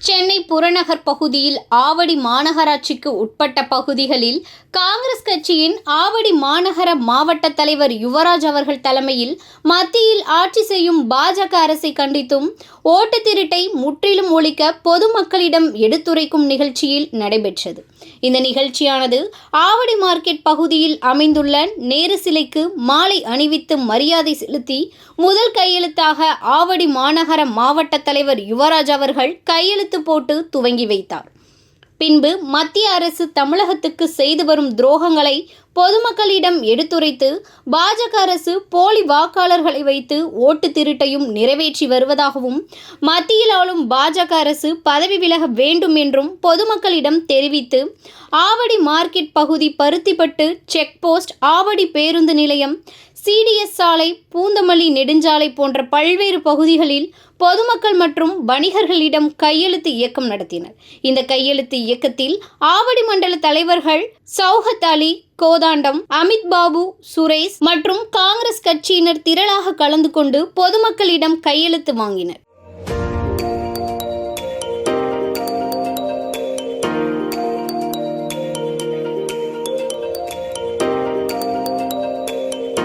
சென்னை புறநகர் பகுதியில் ஆவடி மாநகராட்சிக்கு உட்பட்ட பகுதிகளில் காங்கிரஸ் கட்சியின் ஆவடி மாநகர மாவட்ட தலைவர் யுவராஜ் அவர்கள் தலைமையில் மத்தியில் ஆட்சி செய்யும் பாஜக அரசை கண்டித்தும் ஓட்டு திருட்டை முற்றிலும் ஒழிக்க பொதுமக்களிடம் எடுத்துரைக்கும் நிகழ்ச்சியில் நடைபெற்றது. இந்த நிகழ்ச்சியானது ஆவடி மார்க்கெட் பகுதியில் அமைந்துள்ள நேரு சிலைக்கு மாலை அணிவித்து மரியாதை செலுத்தி முதல் கையெழுத்தாக ஆவடி மாநகர மாவட்ட தலைவர் யுவராஜ் அவர்கள் கையெழுத்து போட்டு துவங்கி வைத்தார். பின்பு மத்திய அரசு தமிழகத்துக்கு செய்து வரும் துரோகங்களை பொதுமக்களிடம் எடுத்துரைத்து பாஜக அரசு போலி வாக்காளர்களை வைத்து ஓட்டு திருட்டையும் நிறைவேற்றி வருவதாகவும் மத்தியில் ஆளும் பாஜக அரசு பதவி விலக வேண்டும் என்றும் பொதுமக்களிடம் தெரிவித்து ஆவடி மார்க்கெட் பகுதி பருத்திப்பட்டு செக் போஸ்ட், ஆவடி பேருந்து நிலையம், சிடிஎஸ் சாலை, பூந்தமல்லி நெடுஞ்சாலை போன்ற பல்வேறு பகுதிகளில் பொதுமக்கள் மற்றும் வணிகர்களிடம் கையெழுத்து இயக்கம் நடத்தினர். இந்த கையெழுத்து இயக்கத்தில் ஆவடி மண்டல தலைவர்கள் சௌஹத் அலி, கோதாண்டம், அமித் பாபு, சுரேஷ் மற்றும் காங்கிரஸ் கட்சியினர் திரளாக கலந்து கொண்டு பொதுமக்களிடம் கையெழுத்து வாங்கினர்.